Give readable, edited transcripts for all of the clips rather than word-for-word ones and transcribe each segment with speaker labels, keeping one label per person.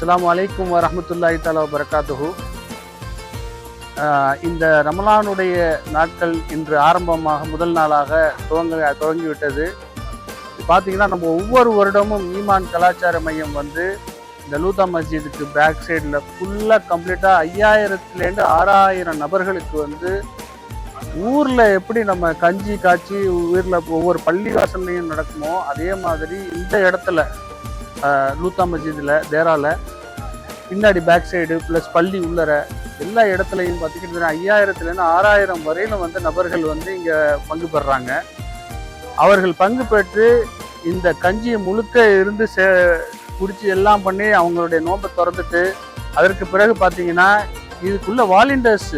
Speaker 1: அஸ்ஸலாமு அலைக்கும் வரஹ்மத்துல்லாஹி தஆலா வபரகாத்துஹு. இந்த ரமலானுடைய நாட்கள் இன்று ஆரம்பமாக முதல் நாளாக துவங்கிவிட்டது. பார்த்தீங்கன்னா நம்ம ஒவ்வொரு வருடமும் ஈமான் கலாச்சார மையம் வந்து இந்த லூதா மஸ்ஜிதுக்கு பேக் சைடில் ஃபுல்லாக கம்ப்ளீட்டாக 5000லேருந்து 6000 நபர்களுக்கு வந்து ஊரில் எப்படி நம்ம கஞ்சி காய்ச்சி ஊரில் ஒவ்வொரு பள்ளிவாசல்லையும் நடக்குமோ அதே மாதிரி இந்த இடத்துல லூத்தா மஸ்ஜிதில் தேராவில் பின்னாடி பேக் சைடு ப்ளஸ் பள்ளி உள்ளர எல்லா இடத்துலையும் பார்த்திங்கன்னா 5000லேருந்து 6000 வரையிலும் வந்து நபர்கள் வந்து இங்கே பங்கு பெறுறாங்க. அவர்கள் பங்கு பெற்று இந்த கஞ்சியை முழுக்க இருந்து குடிச்சு எல்லாம் பண்ணி அவங்களுடைய நோம்பை திறந்துட்டு அதற்கு பிறகு பார்த்தீங்கன்னா இதுக்குள்ள வாலண்டியர்ஸ்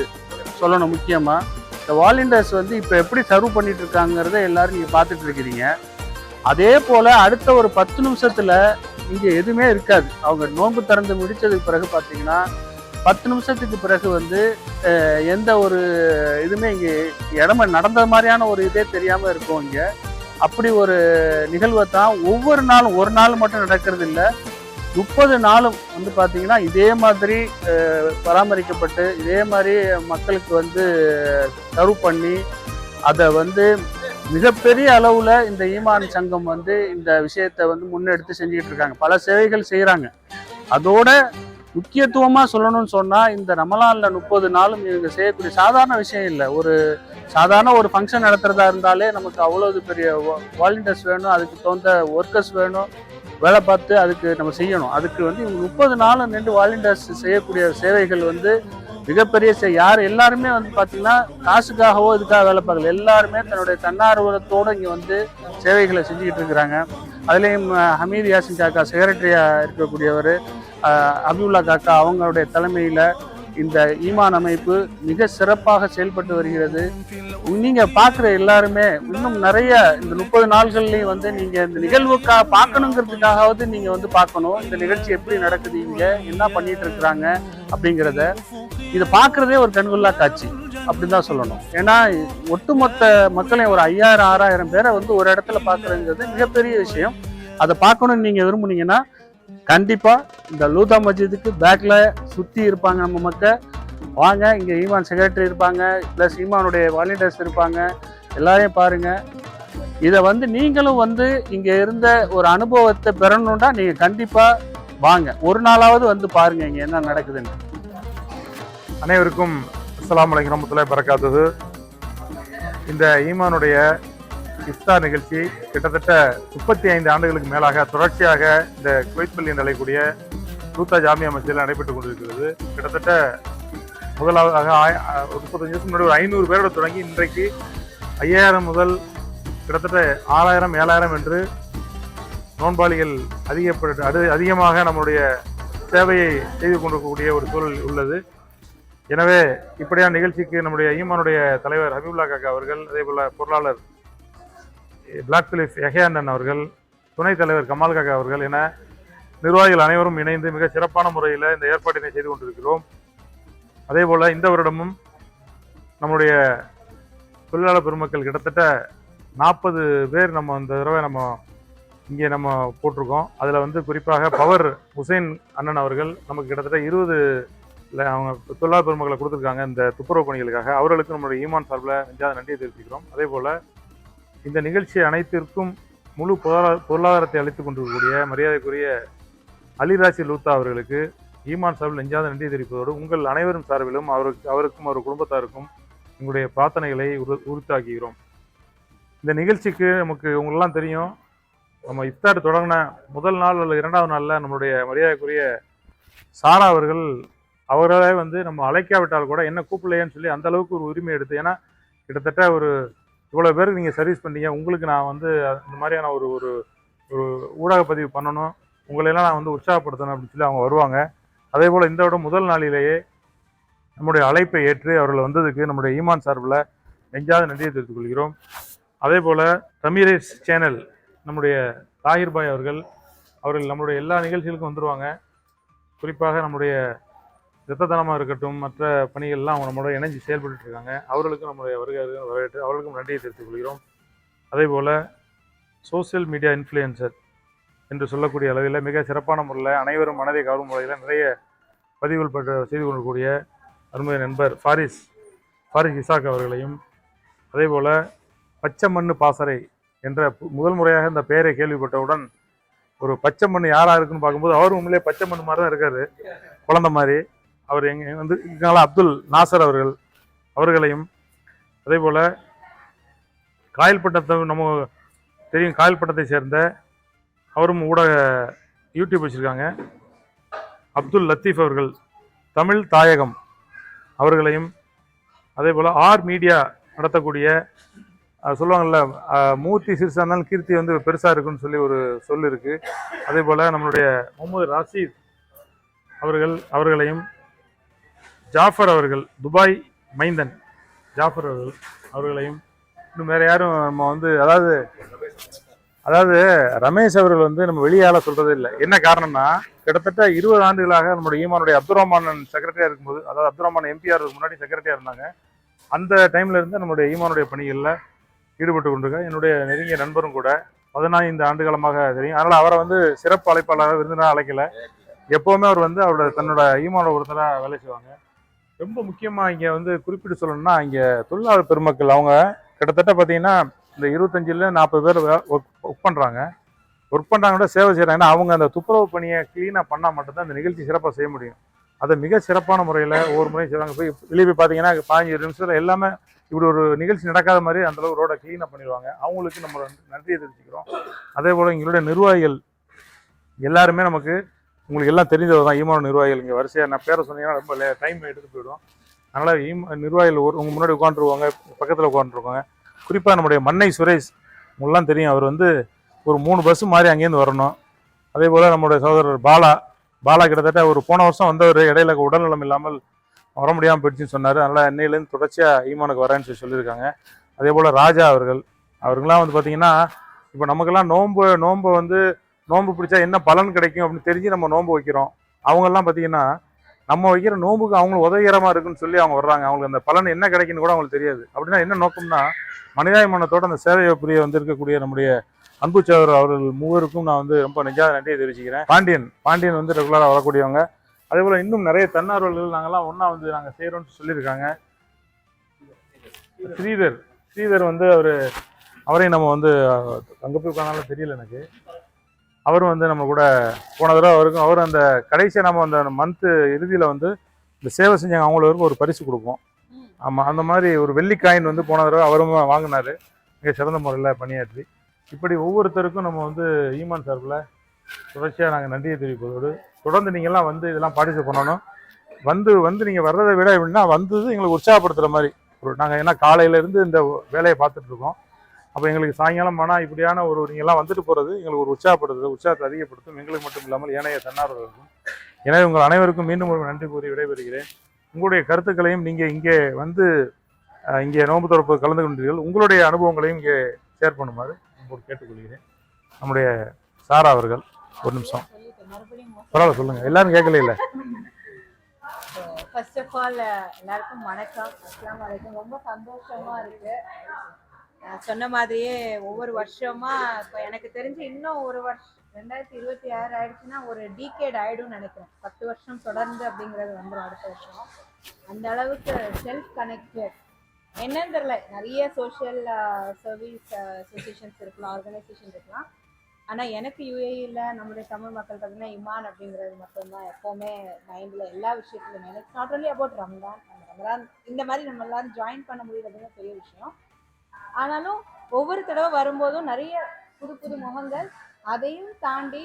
Speaker 1: சொல்லணும். முக்கியமாக இந்த வாலண்டியர்ஸ் வந்து இப்போ எப்படி சர்வ் பண்ணிட்டு இருக்காங்கிறத எல்லாரும் நீங்கள் பார்த்துட்டு இருக்கிறீங்க. அதே போல் அடுத்த ஒரு 10 நிமிஷத்தில் இங்கே எதுவுமே இருக்காது. அவங்க நோன்பு திறந்து முடித்ததுக்கு பிறகு பார்த்தீங்கன்னா 10 நிமிஷத்துக்கு பிறகு வந்து எந்த ஒரு இதுவுமே இங்கே இடமே நடந்த மாதிரியான ஒரு இதே தெரியாமல் இருக்கும். இங்கே அப்படி ஒரு நிகழ்வை தான் ஒவ்வொரு நாளும், ஒரு நாள் மட்டும் நடக்கிறது இல்லை, 30 நாளும் வந்து பார்த்தீங்கன்னா இதே மாதிரி பராமரிக்கப்பட்டு இதே மாதிரி மக்களுக்கு வந்து சர்வ் பண்ணி அதை வந்து மிகப்பெரிய அளவில் இந்த ஈமான் சங்கம் வந்து இந்த விஷயத்தை வந்து முன்னெடுத்து செஞ்சுக்கிட்டு இருக்காங்க. பல சேவைகள் செய்கிறாங்க. அதோட முக்கியத்துவமாக சொல்லணும்னு சொன்னால் இந்த ரமலானில் 30 நாளும் இவங்க செய்யக்கூடிய சாதாரண விஷயம் இல்லை. ஒரு சாதாரண ஒரு ஃபங்க்ஷன் நடத்துகிறதா இருந்தாலே நமக்கு அவ்வளோ பெரிய வாலண்டியர்ஸ் வேணும், அதுக்கு தகுந்த ஒர்க்கர்ஸ் வேணும், வேலை பார்த்து அதுக்கு நம்ம செய்யணும். அதுக்கு வந்து இவங்க 30 நாளும் நின்று வாலண்டியர்ஸ் செய்யக்கூடிய சேவைகள் வந்து மிகப்பெரிய யார் எல்லாருமே வந்து பார்த்தீங்கன்னா காசுக்காகவோ இதுக்காக வேலை பார்க்கல. எல்லாருமே தன்னுடைய தன்னார்வலத்தோடு இங்கே வந்து சேவைகளை செஞ்சுக்கிட்டு இருக்கிறாங்க. அதுலேயும் ஹமீத் யாசின் காக்கா செக்ரட்டரியாக இருக்கக்கூடியவர், அபியுல்லா காக்கா அவங்களுடைய தலைமையில் இந்த ஈமான் அமைப்பு மிக சிறப்பாக செயல்பட்டு வருகிறது. நீங்கள் பார்க்குற எல்லாருமே இன்னும் நிறைய இந்த 30 நாள்கள்லையும் வந்து நீங்கள் இந்த நிகழ்வுக்காக பார்க்கணுங்கிறதுக்காகவது நீங்கள் வந்து பார்க்கணும். இந்த நிகழ்ச்சி எப்படி நடக்குது, இங்கே என்ன பண்ணிட்டு இருக்கிறாங்க அப்படிங்கிறத இதை பார்க்குறதே ஒரு கண்கொள்ளா காட்சி அப்படின்னு தான் சொல்லணும். ஏன்னா ஒட்டுமொத்த மக்களையும் ஒரு 5000 6000 பேரை வந்து ஒரு இடத்துல பார்க்குறதுங்கிறது மிகப்பெரிய விஷயம். அதை பார்க்கணும்னு நீங்கள் விரும்புனீங்கன்னா கண்டிப்பாக இந்த லூதா மஸ்ஜிதுக்கு பேக்கில் சுற்றி இருப்பாங்க நம்ம மக்கள். வாங்க, இங்கே ஈமான் செக்ரட்டரி இருப்பாங்க, ப்ளஸ் ஈமானுடைய வாலண்டியர்ஸ் இருப்பாங்க, எல்லாரையும் பாருங்கள். இதை வந்து நீங்களும் வந்து இங்கே இருந்த ஒரு அனுபவத்தை பெறணுன்னா நீங்கள் கண்டிப்பாக வாங்க, ஒரு நாளாவது வந்து பாருங்கள் இங்கே என்ன நடக்குதுன்னு.
Speaker 2: அனைவருக்கும் அஸ்ஸலாமு அலைக்கும் வரஹ்மத்துல்லாஹி வபரகாத்துஹு. இந்த ஈமானுடைய இஃப்தார் நிகழ்ச்சி கிட்டத்தட்ட 35 ஆண்டுகளுக்கு மேலாக தொடர்ச்சியாக இந்த குவைத் பள்ளியில் நிலைக்கூடிய லூத்தா ஜாமியா மஸ்ஜிதில் நடைபெற்றுக் கொண்டிருக்கிறது. கிட்டத்தட்ட முதலாவதாக 35 வருஷம் முன்னாடி ஒரு 500 பேரோட தொடங்கி இன்றைக்கு 5000 முதல் கிட்டத்தட்ட 6000 7000 என்று நோன்பாளிகள் அதிகமாக நம்முடைய சேவையை செய்து கொண்டிருக்கக்கூடிய ஒரு சூழல் உள்ளது. எனவே இப்படியான நிகழ்ச்சிக்கு நம்முடைய ஈமானுடைய தலைவர் ஹபீபுல்லா காக்கா அவர்கள், அதே போல் பொருளாளர் பிளாக் பிலிப் யஹ்யாண்ணன் அவர்கள், துணைத் தலைவர் கமால் காக்கா அவர்கள் என நிர்வாகிகள் அனைவரும் இணைந்து மிக சிறப்பான முறையில் இந்த ஏற்பாட்டினை செய்து கொண்டிருக்கிறோம். அதே போல் இந்த வருடமும் நம்முடைய தொழிலாளர் பெருமக்கள் கிட்டத்தட்ட 40 பேர் நம்ம இந்த தடவை நம்ம இங்கே நம்ம போட்டிருக்கோம். அதில் வந்து குறிப்பாக பவர் ஹுசைன் அண்ணன் அவர்கள் நமக்கு கிட்டத்தட்ட 20 அவங்க தொழிலாளர் பெருமக்களை கொடுத்துருக்காங்க இந்த துப்புரவு பணிகளுக்காக. அவர்களுக்கு நம்மளுடைய ஈமான் சார்பில் நெஞ்சாத நன்றியை தெரிவிக்கிறோம். அதே போல் இந்த நிகழ்ச்சி அனைத்திற்கும் முழு பொருளாதாரத்தை அளித்துக் கொண்டிருக்கக்கூடிய மரியாதைக்குரிய அலிராசி லூத்தா அவர்களுக்கு ஈமான் சார்பில் நெஞ்சாத நன்றியை தெரிவிப்பதோடு உங்கள் அனைவரும் சார்பிலும் அவருக்கும் அவர் குடும்பத்தாருக்கும் எங்களுடைய பிரார்த்தனைகளை உறுத்தாக்குகிறோம். இந்த நிகழ்ச்சிக்கு நமக்கு உங்களெல்லாம் தெரியும், நம்ம இஃப்தார் தொடங்கின முதல் நாள் அல்லது 2வது நாளில் நம்மளுடைய மரியாதைக்குரிய சாரா அவர்கள் அவர்களே வந்து நம்ம அழைக்காவிட்டால் கூட என்ன கூப்பிடலையேன்னு சொல்லி அந்த அளவுக்கு ஒரு உரிமை எடுத்து, ஏன்னா கிட்டத்தட்ட ஒரு இவ்வளோ பேருக்கு நீங்கள் சர்வீஸ் பண்ணீங்க, உங்களுக்கு நான் வந்து இந்த மாதிரியான ஒரு ஒரு ஒரு ஊடக பதிவு பண்ணணும், உங்களையெல்லாம் நான் வந்து உற்சாகப்படுத்தணும் அப்படின்னு சொல்லி அவங்க வருவாங்க. அதே போல் இந்த விட முதல் நாளிலேயே நம்முடைய அழைப்பை ஏற்று அவர்கள் வந்ததுக்கு நம்முடைய ஈமான் சார்பில் நெஞ்சாத நன்றியை தெரிவித்துக் கொள்கிறோம். அதே போல் ரமீரேஸ் சேனல் நம்முடைய தாகிர் பாய் அவர்கள் நம்முடைய எல்லா நிகழ்ச்சிகளுக்கும் வந்துடுவாங்க. குறிப்பாக நம்முடைய இரத்த தானமாக இருக்கட்டும், மற்ற பணிகள்லாம் அவங்க நம்மளோட இணைஞ்சு செயல்பட்டு இருக்காங்க. அவர்களுக்கும் நம்முடைய வரவேற்று அவர்களுக்கும் நன்றியை தெரிவித்துக் கொள்கிறோம். அதே போல் சோசியல் மீடியா இன்ஃப்ளூயன்சர் என்று சொல்லக்கூடிய அளவில் மிக சிறப்பான முறையில் அனைவரும் மனதை கவரும் முறையில் நிறைய பதிவுகள் செய்து கொள்ளக்கூடிய அருமை நண்பர் ஃபாரிஸ் இசாக் அவர்களையும், அதே போல் பச்சை மண்ணு பாசறை என்ற முதல் முறையாக இந்த பெயரை கேள்விப்பட்டவுடன் ஒரு பச்சை மண் யாரா இருக்குன்னு பார்க்கும்போது அவரும் உண்மையிலே பச்சை மண் மாதிரி தான் இருக்காரு, குழந்தை மாதிரி. அவர் எங்க வந்து அப்துல் நாசர் அவர்களையும், அதே போல் காயல்பட்டத்தை நம்ம தெரியும், காயல்பட்டத்தை சேர்ந்த அவரும் ஊடக யூடியூப் வச்சுருக்காங்க, அப்துல் லத்தீஃப் அவர்கள், தமிழ் தாயகம் அவர்களையும், அதே போல் ஆர் மீடியா நடத்தக்கூடிய சொல்லுவாங்கள்ல, மூர்த்தி சிறுசாக இருந்தாலும் கீர்த்தி வந்து பெருசாக இருக்குன்னு சொல்லி ஒரு சொல் இருக்குது. அதே போல் நம்மளுடைய முகமது ராஷித் அவர்களையும், ஜாஃபர் அவர்கள், துபாய் மைந்தன் ஜாஃபர் அவர்களையும், இன்னும் வேறு யாரும் நம்ம வந்து அதாவது ரமேஷ் அவர்கள் வந்து நம்ம வெளியால் சொல்கிறதே இல்லை. என்ன காரணம்னா, கிட்டத்தட்ட 20 ஆண்டுகளாக நம்மளுடைய ஈமானுடைய அப்துல் ரஹ்மான் செக்ரட்டரியாக இருக்கும்போது, அதாவது அப்துல் ரஹ்மான் எம்பிஆர் முன்னாடி செக்ரட்டரியாக இருந்தாங்க. அந்த டைமில் இருந்து நம்மளுடைய ஈமானுடைய பணிகளில் ஈடுபட்டு கொண்டிருக்க என்னுடைய நெருங்கிய நண்பரும் கூட 15 ஆண்டுகாலமாக தெரியும். அதனால் அவரை வந்து சிறப்பு அழைப்பாளராக விருந்தினராக அழைக்கல. எப்போவுமே அவர் வந்து தன்னோட ஈமானோட ஒருத்தராக வேலை செய்வாங்க. ரொம்ப முக்கியமாக இங்கே வந்து குறிப்பிட்டு சொல்லணும்னா, இங்கே தொழிலாளர் பெருமக்கள் அவங்க கிட்டத்தட்ட பார்த்தீங்கன்னா இந்த 25-40 பேர் ஒர்க் பண்ணுறாங்க. ஒர்க் பண்ணுறாங்க, சேவை செய்கிறாங்கன்னா அவங்க அந்த துப்புரவு பணியை க்ளீனாக பண்ணால் மட்டும்தான் இந்த நிகழ்ச்சி சிறப்பாக செய்ய முடியும். அதை மிக சிறப்பான முறையில் ஒவ்வொரு முறையும் செய்வாங்க. போய் வெளியே போய் பார்த்தீங்கன்னா 15 நிமிஷத்தில் எல்லாமே இப்படி ஒரு நிகழ்ச்சி நடக்காத மாதிரி அந்தளவு ரோடை க்ளீனாக பண்ணிடுவாங்க. அவங்களுக்கு நம்ம நன்றியை தெரிவிச்சுக்கிறோம். அதே போல் எங்களுடைய நிர்வாகிகள் எல்லாருமே நமக்கு உங்களுக்கு எல்லாம் தெரிஞ்சது தான். ஈமான் நிர்வாகிகள் இங்கே வரிசையாக நான் பேரை சொன்னீங்கன்னா ரொம்ப டைம் எடுத்துகிட்டு போயிடும். அதனால் நிர்வாகிகள் உங்கள் முன்னாடி உட்காந்துருவாங்க, பக்கத்தில் உட்காந்துருவாங்க. குறிப்பாக நம்முடைய மன்னை சுரேஷ் உங்களெலாம் தெரியும், அவர் வந்து ஒரு 3 பஸ்ஸு மாதிரி அங்கேருந்து வரணும். அதே போல் நம்முடைய சகோதரர் பாலா கிட்டத்தட்ட ஒரு போன வருஷம் வந்தவர் இடையில உடல்நலம் இல்லாமல் வர முடியாமல் போயிடுச்சுன்னு சொன்னார். அதனால் என்னையிலேருந்து தொடர்ச்சியாக ஈமானுக்கு வரேன்னு சொல்லியிருக்காங்க. அதே போல் ராஜா அவர்களாம் வந்து பார்த்திங்கன்னா, இப்போ நமக்கெல்லாம் நோன்பு பிடிச்சா என்ன பலன் கிடைக்கும் அப்படின்னு தெரிஞ்சு நம்ம நோன்பு வைக்கிறோம். அவங்கெல்லாம் பார்த்திங்கன்னா நம்ம வைக்கிற நோன்புக்கு அவங்களுக்கு உதவிகரமாக இருக்குன்னு சொல்லி அவங்க வர்றாங்க. அவங்களுக்கு அந்த பலன் என்ன கிடைக்குன்னு கூட அவங்களுக்கு தெரியாது. அப்படின்னா என்ன நோக்கம்னா, மனிதாபிமானத்தோட அந்த சேவையை புரிய வந்திருக்கக்கூடிய நம்முடைய அன்பு சகோதரர் அவர்கள் மூவருக்கும் நான் வந்து ரொம்ப நெஞ்சாத நன்றியை தெரிவிச்சுக்கிறேன். பாண்டியன் வந்து ரெகுலராக வரக்கூடியவங்க. அதே போல் இன்னும் நிறைய தன்னார்வலர்கள் நாங்கள்லாம் ஒன்றா வந்து நாங்கள் செய்கிறோன்னு சொல்லியிருக்காங்க. ஸ்ரீதர் வந்து அவரையும் நம்ம வந்து அங்கே போய் உட்காந்தாலும் தெரியல எனக்கு. அவரும் வந்து நம்ம கூட போன தடவை அவரும் அந்த கடைசியாக நம்ம அந்த மந்த்து இறுதியில் வந்து இந்த சேவை செஞ்சாங்க, அவங்களுக்கு ஒரு பரிசு கொடுப்போம். ஆமாம், அந்த மாதிரி ஒரு வெள்ளிக்காயின் வந்து போன தடவை அவரும் வாங்கினார், மிக சிறந்த முறையில் பணியாற்றி. இப்படி ஒவ்வொருத்தருக்கும் நம்ம வந்து ஈமான் சார்பில் தொடர்ச்சியாக நாங்கள் நன்றியை தெரிவிப்பதோடு, தொடர்ந்து நீங்கள்லாம் வந்து இதெல்லாம் பார்ட்டிசிபேட் பண்ணணும். வந்து நீங்கள் வர்றதை விட எப்படின்னா வந்தது எங்களுக்கு உற்சாகப்படுத்துகிற மாதிரி நாங்கள் ஏன்னா காலையிலேருந்து இந்த வேலையை பார்த்துட்ருக்கோம். அப்போ எங்களுக்கு சாயங்காலம் ஆனால் இப்படியான நீங்கள்லாம் வந்துட்டு போகிறது எங்களுக்கு ஒரு உற்சாகத்தை அதிகப்படுத்தும், எங்களுக்கு மட்டும் இல்லாமல் ஏனைய தன்னார்வலர்களுக்கும். எனவே உங்கள் அனைவருக்கும் மீண்டும் ஒரு நன்றி கூறி விடைபெறுகிறேன். உங்களுடைய கருத்துக்களையும் நீங்கள் இங்கே வந்து இங்கே நோன்பு திறப்பு கலந்து கொண்டீர்கள், உங்களுடைய அனுபவங்களையும் இங்கே ஷேர் பண்ணுமாறு கேட்டுக்கொள்கிறேன். நம்முடைய சாரா அவர்கள் ஒரு நிமிஷம் பரவாயில்ல சொல்லுங்கள், எல்லாரும் கேட்கல இல்லை.
Speaker 3: ஃபர்ஸ்ட் ஆஃப் ஆல் எல்லாருக்கும் வணக்கம், அஸ்ஸலாமு அலைக்கும். ரொம்ப சந்தோஷமா இருக்கு. சொன்ன மாதிரியே ஒவ்வொரு வருஷமா இப்போ எனக்கு தெரிஞ்சு இன்னும் ஒரு வருஷம் 2026 ஆயிடுச்சுன்னா ஒரு டீகேட் ஆயிடும்னு நினைக்கிறேன். 10 வருஷம் தொடர்ந்து அப்படிங்கிறது வந்துடும் அடுத்த வருஷம். அந்த அளவுக்கு செல்ஃப் கனெக்டட் என்னன்னு தெரியல. நிறைய சோஷியல் சர்வீஸ் அசோசியேஷன்ஸ் இருக்கலாம், ஆர்கனைசேஷன் இருக்கலாம். ஆனால் எனக்கு யூஏஇயில் நம்மளுடைய தமிழ் மக்கள் பார்த்தீங்கன்னா இமான் அப்படிங்கிறது மட்டும்தான் எப்போவுமே மைண்டில் எல்லா விஷயத்துலையுமே. எனக்கு நாட் ஒன்லி அபவுட் ரம்ஜான் இந்த மாதிரி நம்ம எல்லாரும் ஜாயின் பண்ண முடியுது அப்படின்னா பெரிய விஷயம். ஆனாலும் ஒவ்வொரு தடவை வரும்போதும் நிறைய புது முகங்கள். அதையும் தாண்டி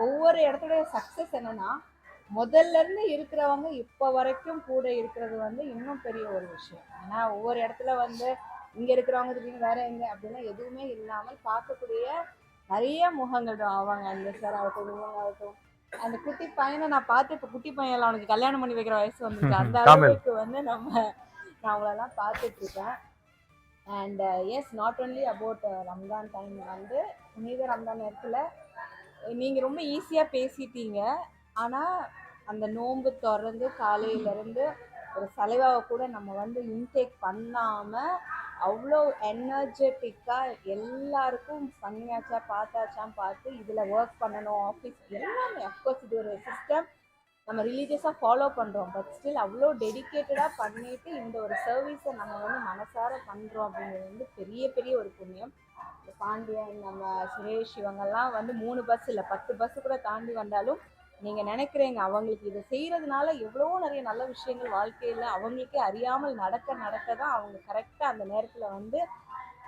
Speaker 3: ஒவ்வொரு இடத்துடைய சக்ஸஸ் என்னன்னா, முதல்ல இருந்து இருக்கிறவங்க இப்போ வரைக்கும் கூட இருக்கிறது வந்து இன்னும் பெரிய ஒரு விஷயம். ஏன்னா ஒவ்வொரு இடத்துல வந்து இங்கே இருக்கிறவங்க திடீர்னு வேற எங்க அப்படின்னா எதுவுமே இல்லாமல் பார்க்கக்கூடிய நிறைய முகங்கள். அவங்க அந்த சார் ஆகட்டும், இவங்க ஆகட்டும், அந்த குட்டி பையனை நான் பார்த்து இப்போ குட்டி பையன் அவனுக்கு கல்யாணம் பண்ணி வைக்கிற வயசு வந்துருக்கு. அந்த அளவுக்கு வந்து நான் அவங்களெல்லாம் பார்த்துட்டு இருக்கேன். And yes, not only about Ramzan time வந்து புனித ரம்ஜான் நேரத்தில் நீங்கள் ரொம்ப ஈஸியாக பேசிட்டீங்க. ஆனால் அந்த நோன்பு திறந்து காலையிலேருந்து ஒரு சலைவாவை கூட நம்ம வந்து இன்டேக் பண்ணாமல் அவ்வளோ எனர்ஜெட்டிக்காக எல்லாருக்கும் பண்ணியாச்சா பார்த்தாச்சான்னு பார்த்து இதில் ஒர்க் பண்ணணும் ஆஃபீஸ் எல்லாமே. அஃப்கோர்ஸ் இது ஒரு சிஸ்டம், நம்ம ரிலீஜியஸாக ஃபாலோ பண்ணுறோம். பட் ஸ்டில் அவ்வளோ டெடிக்கேட்டடாக பண்ணிட்டு இந்த ஒரு சர்வீஸை நம்ம மனசார பண்ணுறோம் அப்படிங்கிறது பெரிய பெரிய ஒரு புண்ணியம். இந்த பாண்டியன், நம்ம சுரேஷ் இவங்கெல்லாம் 3 பஸ் இல்லை 10 பஸ் கூட தாண்டி வந்தாலும் நீங்கள் நினைக்கிறீங்க அவங்களுக்கு இதை செய்கிறதுனால எவ்வளோ நிறைய நல்ல விஷயங்கள் வாழ்க்கையில் அவங்களுக்கே அறியாமல் நடக்க தான் அவங்க கரெக்டாக அந்த நேரத்தில்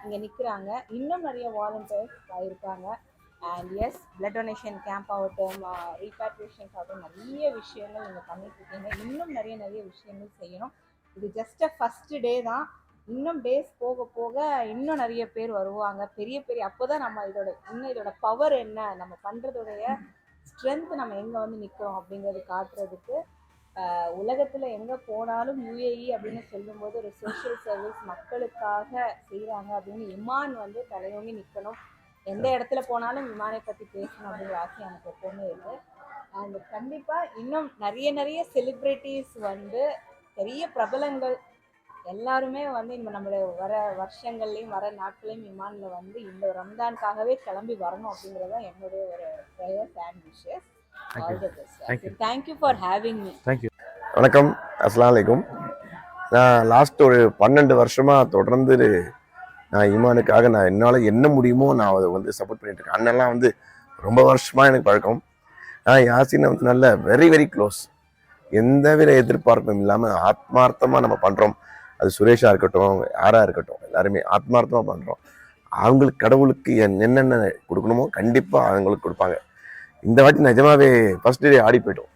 Speaker 3: இங்கே நிற்கிறாங்க. இன்னும் நிறைய வாலண்டியர்ஸ் இருக்காங்க. And yes, blood donation camp ஆகட்டும், ரீபேட்ரிయేஷன்ஸ் ஆகட்டும், நிறைய விஷயங்கள் நீங்கள் பண்ணிட்டுருக்கீங்க. இன்னும் நிறைய விஷயங்கள் செய்யணும். இது ஜஸ்ட் ஃபஸ்ட்டு டே தான். இன்னும் டேஸ் போக போக இன்னும் நிறைய பேர் வருவாங்க. பெரிய அப்போ தான் நம்ம இதோட பவர் என்ன, நம்ம பண்ணுறதோடைய ஸ்ட்ரென்த், நம்ம எங்கே நிற்கிறோம் அப்படிங்கிறது காட்டுறதுக்கு. உலகத்தில் எங்கே போனாலும் UAE அப்படின்னு சொல்லும்போது ஒரு சோஷியல் சர்வீஸ் மக்களுக்காக செய்கிறாங்க அப்படின்னு இமான் தலையோங்கி நிற்கணும். எந்த இடத்துல போனாலும் இமானை பற்றி பேசணும் அப்படிங்கிற ஆசை எனக்கு எப்போவுமே இருக்குது. அண்ட் கண்டிப்பாக இன்னும் நிறைய செலிப்ரிட்டிஸ் பெரிய பிரபலங்கள் எல்லாருமே இந்த நம்மளுடைய வர வருஷங்கள்லையும் வர நாட்களையும் இமானில் இந்த ரம்ஜானுக்காகவே கிளம்பி வரணும் அப்படிங்கிறது தான் என்னுடைய ஒரு prayers and wishes. All the best. Thank you for having me.
Speaker 2: Thank you.
Speaker 4: வணக்கம், அஸ்ஸலாமு அலைக்கும். நான் லாஸ்ட் ஒரு 12 வருஷமாக தொடர்ந்து நான் ஈமானுக்காக நான் என்னால் என்ன முடியுமோ நான் அதை சப்போர்ட் பண்ணிட்டு இருக்கேன். அண்ணெல்லாம் ரொம்ப வருஷமாக எனக்கு பழக்கம். நான் யாசினை நல்ல வெரி க்ளோஸ். எந்தவித எதிர்பார்ப்பும் இல்லாமல் ஆத்மார்த்தமாக நம்ம பண்ணுறோம். அது சுரேஷாக இருக்கட்டும், யாராக இருக்கட்டும், எல்லாருமே ஆத்மார்த்தமாக பண்ணுறோம். அவங்களுக்கு கடவுளுக்கு என்னென்ன கொடுக்கணுமோ கண்டிப்பாக அவங்களுக்கு கொடுப்பாங்க. இந்த வாட்டி நிஜமாவே ஃபர்ஸ்ட் டே ஆடி போய்ட்டோம்.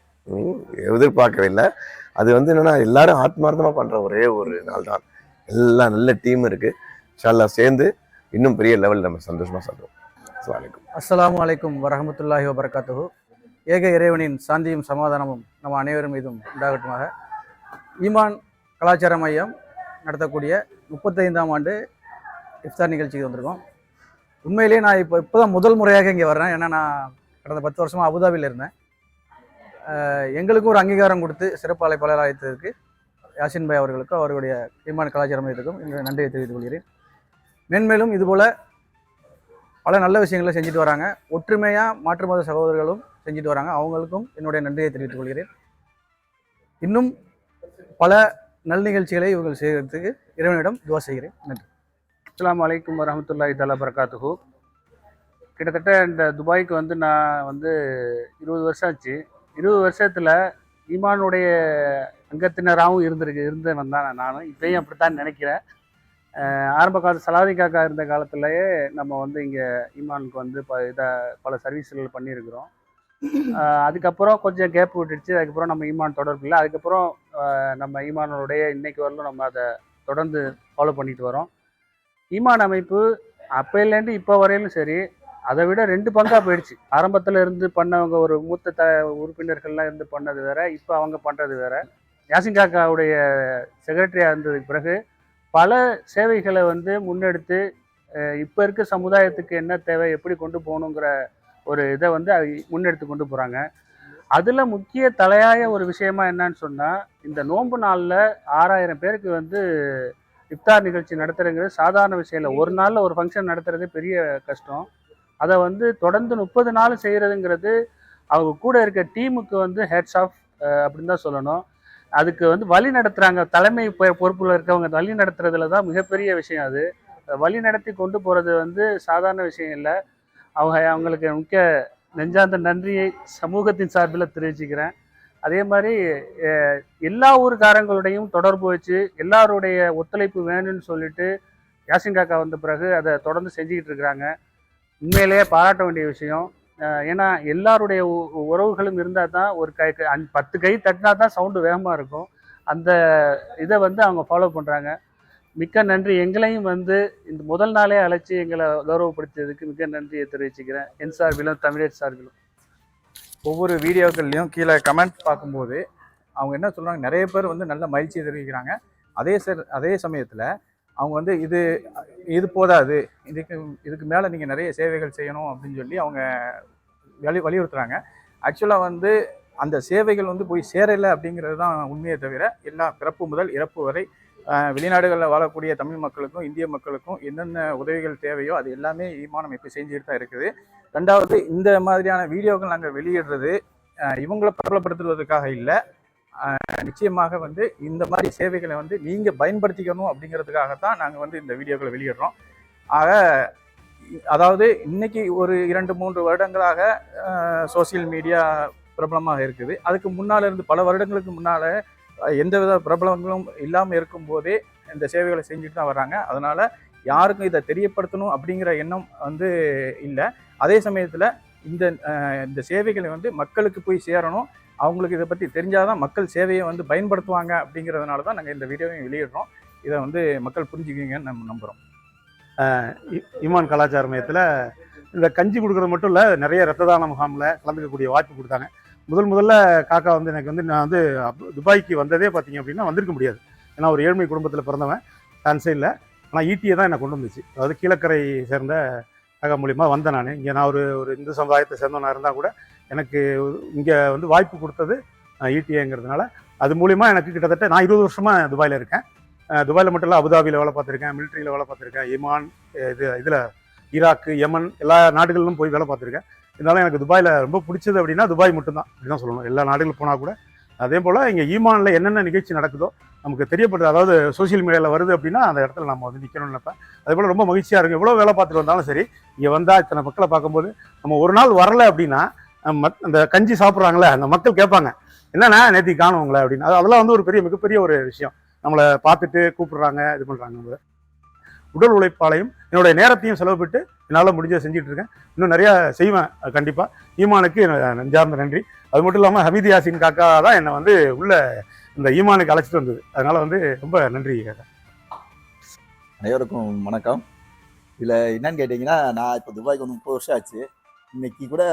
Speaker 4: எதிர்பார்க்கவே இல்லை. அது என்னென்னா எல்லாரும் ஆத்மார்த்தமாக பண்ணுற ஒரே ஒரு நாள் தான். எல்லாம் நல்ல டீம் இருக்குது. இன்ஷா அல்லாஹ் சேர்ந்து இன்னும் பெரிய லெவலில் நம்ம சந்தோஷமாக சாப்பிடுவோம்.
Speaker 1: அஸ்ஸலாமு அலைக்கும் வரஹ்மத்துல்லாஹி வபரகாத்துஹு. ஏக இறைவனின் சாந்தியும் சமாதானமும் நம்ம அனைவரும் மீதும் உண்டாகட்டுமாக. ஈமான் கலாச்சார மையம் நடத்தக்கூடிய 35ஆம் ஆண்டு இஃப்தார் நிகழ்ச்சிக்கு வந்திருக்கோம். உண்மையிலேயே நான் இப்போ தான் முதல் முறையாக இங்கே வர்றேன். ஏன்னா நான் கடந்த 10 வருஷமாக அபுதாபியில் இருந்தேன். எங்களுக்கும் ஒரு அங்கீகாரம் கொடுத்து சிறப்பு அழைப்பாளர் அழைத்ததற்கு யாசின் பாய் அவர்களுக்கும் அவருடைய ஈமான் கலாச்சார மையத்துக்கும் இன்று நன்றியை தெரிவித்துக் கொள்கிறேன். மேன்மேலும் இதுபோல் பல நல்ல விஷயங்களை செஞ்சுட்டு வராங்க. ஒற்றுமையாக மாற்று மத சகோதரர்களும் செஞ்சுட்டு வராங்க. அவங்களுக்கும் என்னுடைய நன்றியை தெரிவித்துக் கொள்கிறேன். இன்னும் பல நல் நிகழ்ச்சிகளை இவர்கள் செய்கிறதுக்கு இறைவனிடம் துவா செய்கிறேன். நன்றி.
Speaker 5: அஸ்ஸலாமு அலைக்கும் வரஹ்மத்துல்லாஹி தஆலா பரகாத்துஹு. கிட்டத்தட்ட இந்த துபாய்க்கு நான் 20 வருஷம் ஆச்சு. 20 வருஷத்தில் ஈமானுடைய அங்கத்தினராகவும் இருந்தவன் தான் நானும். இப்பயும் அப்படித்தான் நினைக்கிறேன். ஆரம்ப காலத்து சலாதி காக்கா இருந்த காலத்திலேயே நம்ம இங்கே ஈமானுக்கு பல சர்வீஸ்கள் பண்ணியிருக்கிறோம். அதுக்கப்புறம் கொஞ்சம் கேப் விட்டுடுச்சு. அதுக்கப்புறம் நம்ம ஈமான் தொடர்பு இல்லை. அதுக்கப்புறம் நம்ம ஈமானுடைய இன்னைக்கு வரலும் நம்ம அதை தொடர்ந்து ஃபாலோ பண்ணிட்டு வரோம். ஈமான் அமைப்பு அப்போலேருந்து இப்போ வரையிலும் சரி, அதை விட 2 பங்காக போயிடுச்சு. ஆரம்பத்தில் இருந்து பண்ணவங்க ஒரு மூத்த உறுப்பினர்கள்லாம் இருந்து பண்ணது வேற, இப்போ அவங்க பண்ணுறது வேற. யாசின் காக்காவுடைய செக்ரட்டரியாக இருந்ததுக்கு பிறகு பல சேவைகளை முன்னெடுத்து இப்போ இருக்க சமுதாயத்துக்கு என்ன தேவை, எப்படி கொண்டு போகணுங்கிற ஒரு இதை முன்னெடுத்து கொண்டு போகிறாங்க. அதில் முக்கிய தலையாய ஒரு விஷயமா என்னன்னு சொன்னால், இந்த நோன்பு நாளில் 6000 பேருக்கு இஃப்தார் நிகழ்ச்சி நடத்துறதுங்கிறது சாதாரண விஷயம் இல்லை. ஒரு நாளில் ஒரு ஃபங்க்ஷன் நடத்துறது பெரிய கஷ்டம். அதை தொடர்ந்து 30 நாள் செய்கிறதுங்கிறது அவங்க கூட இருக்க டீமுக்கு ஹேட்ஸ் ஆஃப் அப்படின்னு தான் சொல்லணும். அதுக்கு வழி நடத்துகிறாங்க. தலைமை பொறுப்பில் இருக்கவங்க வழி நடத்துறதுல தான் மிகப்பெரிய விஷயம். அது வழி நடத்தி கொண்டு போகிறது சாதாரண விஷயம் இல்லை. அவங்களுக்கு முக்கிய நெஞ்சார்ந்த நன்றியை சமூகத்தின் சார்பில் தெரிவிச்சுக்கிறேன். அதே மாதிரி எல்லா ஊருக்காரங்களுடையும் தொடர்பு வச்சு எல்லாருடைய ஒத்துழைப்பு வேணும்னு சொல்லிட்டு யாசின் காக்கா வந்த பிறகு அதை தொடர்ந்து செஞ்சுக்கிட்டு இருக்கிறாங்க. உண்மையிலேயே பாராட்ட வேண்டிய விஷயம். ஏன்னா எல்லாருடைய உறவுகளும் இருந்தால் தான் ஒரு 10 கை தட்டினா தான் சவுண்டு வேகமாக இருக்கும். அந்த இதை அவங்க ஃபாலோ பண்ணுறாங்க. மிக்க நன்றி. எங்களையும் இந்த முதல் நாளே அழைச்சி எங்களை கௌரவப்படுத்தியதுக்கு மிக்க நன்றியை தெரிவிச்சுக்கிறேன். என் சார்பிலும் தமிழர் சார்பிலும்.
Speaker 6: ஒவ்வொரு வீடியோக்கள்லையும் கீழே கமெண்ட் பார்க்கும்போது அவங்க என்ன சொல்கிறாங்க, நிறைய பேர் நல்ல மகிழ்ச்சியை தெரிவிக்கிறாங்க. அதே சமயத்தில் அவங்க இது போதாது, இதுக்கு மேலே நீங்கள் நிறைய சேவைகள் செய்யணும் அப்படின்னு சொல்லி அவங்க வலியுறுத்துகிறாங்க. ஆக்சுவலாக அந்த சேவைகள் போய் சேரலை அப்படிங்கிறது தான் உண்மையை தவிர, எல்லா பிறப்பு முதல் இறப்பு வரை வெளிநாடுகளில் வாழக்கூடிய தமிழ் மக்களுக்கும் இந்திய மக்களுக்கும் என்னென்ன உதவிகள் தேவையோ அது எல்லாமே ஈமான் அமைப்பு செஞ்சுட்டு தான் இருக்குது. ரெண்டாவது, இந்த மாதிரியான வீடியோக்கள் நாங்கள் வெளியிடுறது இவங்களை பிரபலப்படுத்துவதற்காக இல்லை, நிச்சயமாக வந்து இந்த மாதிரி சேவைகளை வந்து நீங்கள் பயன்படுத்திக்கணும் அப்படிங்கிறதுக்காகத்தான் நாங்கள் வந்து இந்த வீடியோக்களை வெளியிடுறோம். ஆக அதாவது இன்னைக்கு ஒரு 2-3 வருடங்களாக சோசியல் மீடியா பிரபலமாக இருக்குது. அதுக்கு முன்னால் இருந்து பல வருடங்களுக்கு முன்னால் எந்தவித பிரபலங்களும் இல்லாமல் இருக்கும்போதே இந்த சேவைகளை செஞ்சுட்டு தான் வராங்க. அதனால் யாருக்கும் இதை தெரியப்படுத்தணும் அப்படிங்கிற எண்ணம் வந்து இல்லை. அதே சமயத்தில் இந்த சேவைகளை வந்து மக்களுக்கு போய் சேரணும், அவங்களுக்கு இதை பற்றி தெரிஞ்சாதான் மக்கள் சேவையை வந்து பயன்படுத்துவாங்க அப்படிங்கிறதுனால தான் நாங்கள் இந்த வீடியோவையும் வெளியிடுறோம். இதை வந்து மக்கள் புரிஞ்சுக்குவீங்கன்னு நம்ம நம்புகிறோம்.
Speaker 2: ஈமான் கலாச்சார மையத்தில் இந்த கஞ்சி கொடுக்குறது மட்டும் இல்லை, நிறைய ரத்த தான முகாமில் கலந்துக்கக்கூடிய வாய்ப்பு கொடுத்தாங்க. முதல்ல காக்கா வந்து எனக்கு வந்து நான் வந்து துபாய்க்கு வந்ததே பார்த்தீங்க அப்படின்னா வந்திருக்க முடியாது. ஏன்னா ஒரு ஏழ்மை குடும்பத்தில் பிறந்தவன், சான்ஸே இல்லை. ஆனால் ஈட்டியை தான் என்னை கொண்டு வந்துச்சு. அதாவது கீழக்கரை சேர்ந்த காக்கா மூலிமா வந்தேன். நான் இங்கே நான் ஒரு இந்து சமுதாயத்தை சேர்ந்தவனாக இருந்தால் கூட எனக்கு இங்கே வந்து வாய்ப்பு கொடுத்தது ஈட்டிங்கிறதுனால அது மூலிமா எனக்கு கிட்டத்தட்ட நான் 20 வருஷமாக துபாயில் இருக்கேன். துபாயில் மட்டும் இல்லை, அபுதாபியில் வேலை பார்த்துருக்கேன், மிலிட்ரியில் வேலை பார்த்துருக்கேன், ஈமான் இதில் ஈராக்கு, யமன் எல்லா நாடுகளிலும் போய் வேலை பார்த்துருக்கேன். இருந்தாலும் எனக்கு துபாயில் ரொம்ப பிடிச்சது அப்படின்னா துபாய் மட்டும்தான் அப்படிதான் சொல்லணும். எல்லா நாடுகளும் போனால் கூட அதே போல் இங்கே ஈமானில் என்னென்ன நிகழ்ச்சி நடக்குதோ நமக்கு தெரியப்படுது. அதாவது சோசியல் மீடியாவில் வருது அப்படின்னா அந்த இடத்துல நம்ம வந்து நிற்கணும்னு நினைப்பேன். அதே போல் ரொம்ப மகிழ்ச்சியாக இருக்கும். எவ்வளோ வேலை பார்த்துட்டு வந்தாலும் சரி, இங்கே வந்தால் இத்தனை மக்களை பார்க்கும்போது நம்ம ஒரு நாள் வரலை அப்படின்னா அந்த கஞ்சி சாப்பிட்றாங்களே அந்த மக்கள் கேட்பாங்க, என்னன்னா நேற்று காணுவங்களே அப்படின்னு. அதெல்லாம் வந்து ஒரு மிகப்பெரிய ஒரு விஷயம். நம்மளை பார்த்துட்டு கூப்பிடுறாங்க, இது பண்ணுறாங்க. உடல் உழைப்பாலையும் என்னுடைய நேரத்தையும் செலவுபட்டு என்னால் முடிஞ்ச செஞ்சுட்டு இருக்கேன். இன்னும் நிறையா செய்வேன் கண்டிப்பாக. ஈமானுக்கு நெஞ்சார்ந்த நன்றி. அது மட்டும் இல்லாமல் ஹமீது யாசின் காக்கா தான் என்னை வந்து உள்ள இந்த ஈமானுக்கு அழைச்சிட்டு வந்தது. அதனால் வந்து ரொம்ப நன்றி காக்கா.
Speaker 7: அனைவருக்கும் வணக்கம். இதில் என்னன்னு கேட்டிங்கன்னா, நான் இப்போ துபாய்க்கு வந்து 30 வருஷம் ஆச்சு. இன்னைக்கு கூட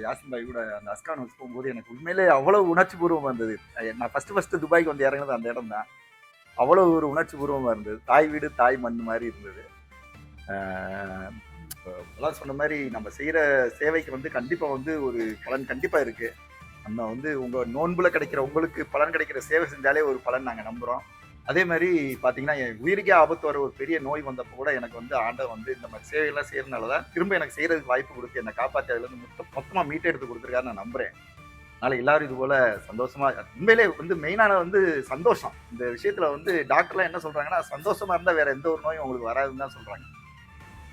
Speaker 7: யாசின் பாய் கூட அந்த அஸ்கான் வச்சு போகும்போது எனக்கு உண்மையிலே அவ்வளோ உணர்ச்சி பூர்வமாக இருந்தது. நான் ஃபஸ்ட்டு துபாய்க்கு வந்து இறங்கினது அந்த இடம் தான். அவ்வளோ ஒரு உணர்ச்சி பூர்வமாக இருந்தது. தாய் வீடு தாய் மண் மாதிரி இருந்தது. இப்போலாம் சொன்ன மாதிரி நம்ம செய்கிற சேவைக்கு வந்து கண்டிப்பாக வந்து ஒரு பலன் கண்டிப்பாக இருக்குது. நம்ம வந்து உங்கள் நோன்புல கிடைக்கிற உங்களுக்கு பலன் கிடைக்கிற சேவை செஞ்சாலே ஒரு பலன் நாங்கள் நம்புகிறோம். அதே மாதிரி பார்த்தீங்கன்னா, என் உயிருக்கே ஆபத்து வர ஒரு பெரிய நோய் வந்தப்போ கூட எனக்கு வந்து ஆண்டவன் வந்து இந்த மாதிரி சேவையெல்லாம் செய்கிறதுனால தான் திரும்ப எனக்கு செய்கிறதுக்கு வாய்ப்பு கொடுத்து என்னை காப்பாற்றி அதுலேருந்து மொத்தமாக மீட்டு எடுத்து கொடுத்துருக்காரு நான் நம்புகிறேன். அதனால் எல்லாரும் இது போல் சந்தோஷமாக, உண்மையிலே வந்து மெயினான வந்து சந்தோஷம். இந்த விஷயத்தில் வந்து டாக்டர்லாம் என்ன சொல்கிறாங்கன்னா, சந்தோஷமாக இருந்தால் வேறு எந்த ஒரு நோயும் உங்களுக்கு வராதுன்னு தான் சொல்கிறாங்க.